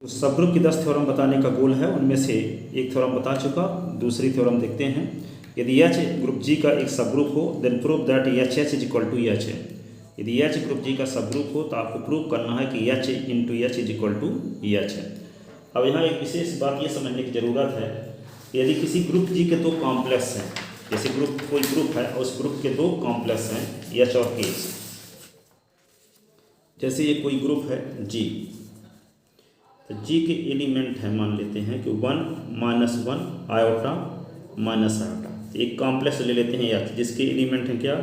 तो सब ग्रुप की 10 थ्योरम बताने का गोल है। उनमें से एक थ्योरम बता चुका, दूसरी थ्योरम देखते हैं। यदि एच ग्रुप जी का एक सब ग्रुप हो then prove that H H is equal to H है। यदि एच ग्रुप जी का सब ग्रुप हो तो आपको प्रूव करना है कि H into H is equal to H है। अब यहाँ एक विशेष बात ये समझने की ज़रूरत है कि यदि किसी ग्रुप जी के दो कॉम्प्लेक्स हैं, जैसे कोई ग्रुप है और उस ग्रुप के दो कॉम्प्लेक्स हैं एच और के, जैसे ये कोई ग्रुप है जी, तो जी के एलिमेंट हैं, मान लेते हैं कि 1 -1 आयोटा माइनस आयोटा। तो एक कॉम्प्लेक्स ले लेते हैं एच जिसके एलिमेंट हैं क्या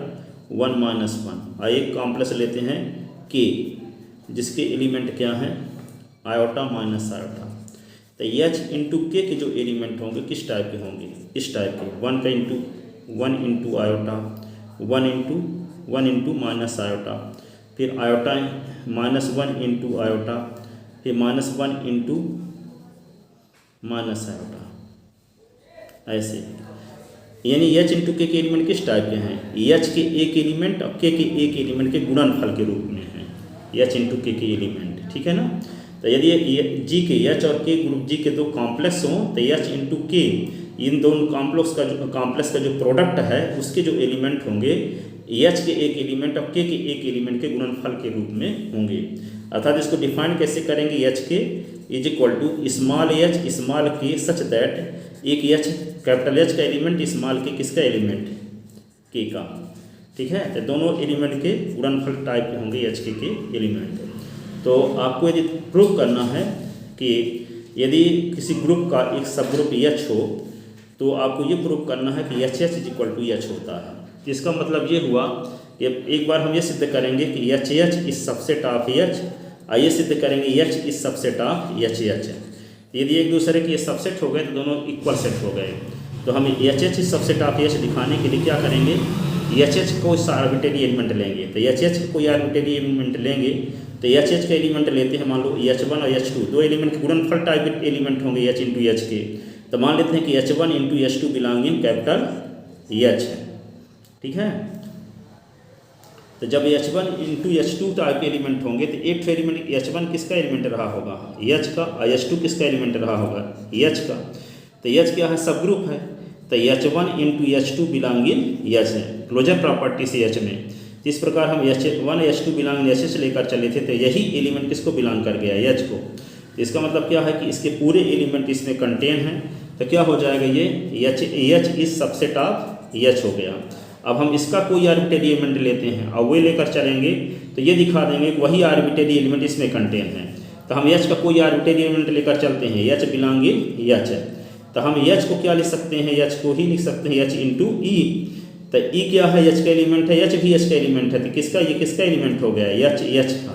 1 -1, और एक कॉम्प्लेक्स लेते हैं के जिसके एलिमेंट क्या हैं आयोटा माइनस आयोटा। तो एच इंटू के जो एलिमेंट होंगे किस टाइप के होंगे, इस टाइप के 1 into iota, 1 into minus iota, फिर आयोटा -1 इंटू आयोटा, फिर -1 इंटू माइनस आयोटा, ऐसे। यानी एच इंटू के एलिमेंट किस टाइप के हैं, एच के एक एलिमेंट और के एक एलिमेंट के गुणनफल के रूप में हैं एच इंटू के एलिमेंट, ठीक है ना। तो यदि जी के एच और के ग्रुप जी के दो कॉम्प्लेक्स हों तो एच इंटू के इन दोनों कॉम्प्लेक्स का जो प्रोडक्ट है उसके जो एलिमेंट होंगे एच के एक एलिमेंट और के एक एलिमेंट के गुणनफल के रूप में होंगे। अर्थात इसको डिफाइन कैसे करेंगे, H K is equal to small H small K such that एक एच कैपिटल एच का एलिमेंट स्मॉल के किसका एलिमेंट के का, ठीक है। तो दोनों एलिमेंट के गुणनफल टाइप के होंगे एच के एलिमेंट। तो आपको यदि प्रूव करना है कि यदि किसी ग्रुप का एक सब ग्रुप एच हो तो आपको ये प्रूव करना है कि H H is equal to H होता है। इसका मतलब ये हुआ कि एक बार हम ये सिद्ध करेंगे कि H H is subset of H, और ये सिद्ध करेंगे H is subset of H H. यदि एक दूसरे के सबसेट हो गए तो दोनों इक्वल सेट हो गए। तो हम H H is subset of H दिखाने के लिए क्या करेंगे, एच एच को आर्बिट्रेरी एलिमेंट लेंगे। तो एच एच कोई आर्बिट्रेरी एलिमेंट लेंगे तो एच एच का एलिमेंट लेते हैं, मान लो H1 और H2 दो एलिमेंट के गुणनफल टाइप एलिमेंट होंगे एच इंटू एच के। तो मान लेते हैं कि H1 into H2 belong in capital H है, ठीक है। तो जब H1 इंटू H2 टाइप के एलिमेंट होंगे तो एक एलिमेंट H1 किसका एलिमेंट रहा होगा एच का, और H2 किसका एलिमेंट रहा होगा एच का। तो एच क्या है सब ग्रुप है, तो H1 into H2 belong in H है, क्लोजर प्रॉपर्टी से एच में। इस प्रकार हम H1 H2 belong H H लेकर चले थे तो यही एलिमेंट किसको बिलोंग कर गया एच को। तो इसका मतलब क्या है कि इसके पूरे एलिमेंट इसमें कंटेन हैं। तो क्या हो जाएगा ये H is subset of H हो गया। अब हम इसका कोई आर्बिट्रेरी एलिमेंट लेते हैं और वो लेकर चलेंगे तो ये दिखा देंगे कि वही आर्बिट्रेरी एलिमेंट इसमें कंटेन है। तो हम एच का कोई आर्बिट्रेरी एलिमेंट लेकर चलते हैं एच बिलोंग इन एच है, तो हम एच को क्या लिख सकते हैं, एच को ही लिख सकते हैं एच इंटू ई। तो ई क्या है एच का एलिमेंट है, एच भी एच का एलिमेंट है, तो किसका ये किसका एलिमेंट हो गया एच का,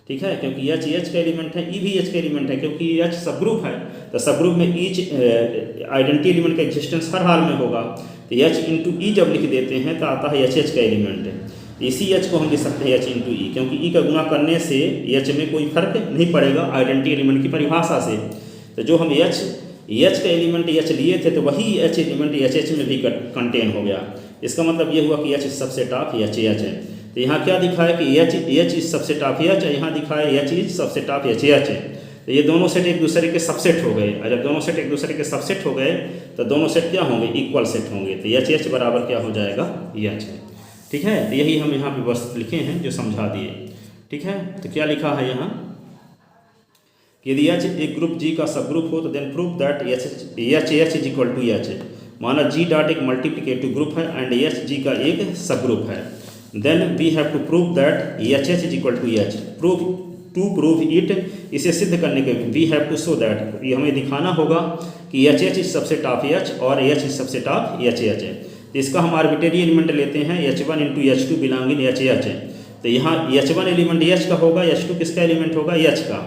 ठीक है। क्योंकि एच का एलिमेंट है, ई भी एच का एलिमेंट है, क्योंकि एच सब ग्रुप है। तो सब ग्रुप में ईच आइडेंटिटी एलिमेंट का एग्जिस्टेंस हर हाल में होगा। तो एच इंटू ई जब लिख देते हैं तो आता है एच का एलिमेंट है। इसी एच को हम लिख सकते हैं एच इंटू ई, क्योंकि ई का गुणा करने से एच में कोई फर्क नहीं पड़ेगा आइडेंटिटी एलिमेंट की परिभाषा से। तो जो हम एच का एलिमेंट एच लिए थे तो वही एच एलिमेंट एच में भी कंटेन हो गया। इसका मतलब ये हुआ कि एच सबसेट ऑफ एच है। तो यहाँ क्या दिखा है कि H is subset of H, यहाँ दिखा है H is subset of H है। तो ये दोनों सेट एक दूसरे के सबसेट हो गए, और जब दोनों सेट एक दूसरे के सबसेट हो गए तो दोनों सेट क्या होंगे इक्वल सेट होंगे। तो एच बराबर क्या हो जाएगा एच है, ठीक है। तो यही हम यहाँ पे बस लिखे हैं जो समझा दिए, ठीक है। तो क्या लिखा है यहाँ, यदि एच एक ग्रुप जी का सब ग्रुप हो तो then prove that H is equal to H है। माना जी डॉट एक मल्टीप्लिकेटिव ग्रुप है एंड एच जी का एक सब ग्रुप है, then we have to prove that H is equal to H. Prove it, इसे सिद्ध करने के we have to show that, ये हमें दिखाना होगा कि H is subset of H और H is subset of H है। तो इसका हम आर्बिट्रेरी एलिमेंट लेते हैं H1 into H2 belong in H है। तो यहाँ H1 एलिमेंट एच का होगा, H2 किसका एलिमेंट होगा एच का।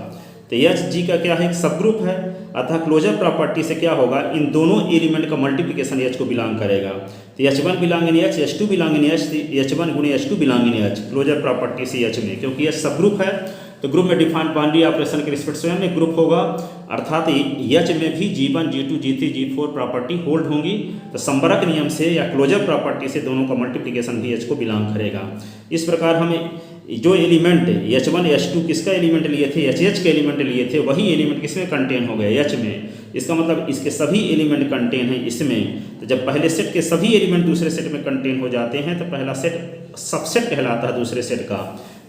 तो एच जी का क्या है एक सब ग्रुप है, अतः क्लोजर प्रॉपर्टी से क्या होगा इन दोनों एलिमेंट का मल्टीप्लिकेशन एच को बिलोंग करेगा। तो H1 belong in H, H2 belong in H, H1 गुणे H2 belong in H, closure property से एच में, क्योंकि एच सब ग्रुप है तो ग्रुप में डिफाइंड बाउंड्री ऑपरेशन के रिस्पेक्ट स्वयं में ग्रुप होगा, अर्थात एच में भी G1 G2 G3 G4 property hold होंगी। तो संबरक नियम से या क्लोजर प्रॉपर्टी से दोनों का मल्टीप्लिकेशन भी एच को बिलोंग करेगा। इस प्रकार हमें जो एलिमेंट H1 H2 किसका एलिमेंट लिए थे, HH के एलिमेंट लिए थे, वही एलिमेंट किसमें कंटेन हो गए, H में। इसका मतलब इसके सभी एलिमेंट कंटेन हैं इसमें। तो जब पहले सेट के सभी एलिमेंट दूसरे सेट में कंटेन हो जाते हैं तो पहला सेट सबसेट कहलाता है दूसरे सेट का।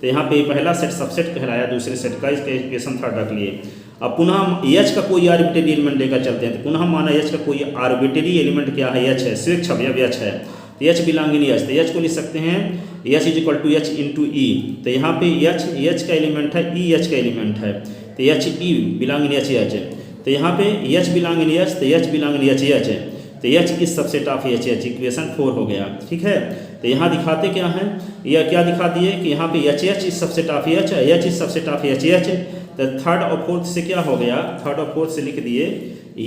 तो यहाँ पे पहला सेट सबसेट कहलाया दूसरे सेट का, इसका इक्वेशन थर्ड रख लिए। अब पुनः हम H का कोई आर्बिट्रेरी एलिमेंट लेकर चलते हैं, तो पुनः हम माना H का कोई आर्बिट्रेरी एलिमेंट क्या है, H है, स्वेच्छ अवयव H है। तो H बिलोंगिंग इन H, तो H को लिख सकते हैं H is equal to H into E. तो यहाँ पे H का एलिमेंट है, E H का एलिमेंट है, तो H E belong in H। तो यहाँ पे H बिलोंग इन H, तो H बिलोंग इन H। तो H is subset of H, equation 4 हो गया, ठीक है। तो यहाँ दिखाते क्या है, यह क्या दिखा दिए कि यहाँ पे H is subset of H, H is subset of H। तो थर्ड और फोर्थ से क्या हो गया, थर्ड और फोर्थ से लिख दिए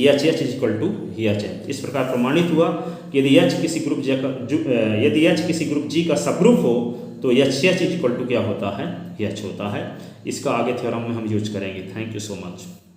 H is equal to H। इस प्रकार प्रमाणित हुआ कि यदि H किसी ग्रुप G का सबग्रुप हो तो H इज इक्वल टू क्या होता है, H होता है। इसका आगे थ्योरम में हम यूज करेंगे। Thank you so much.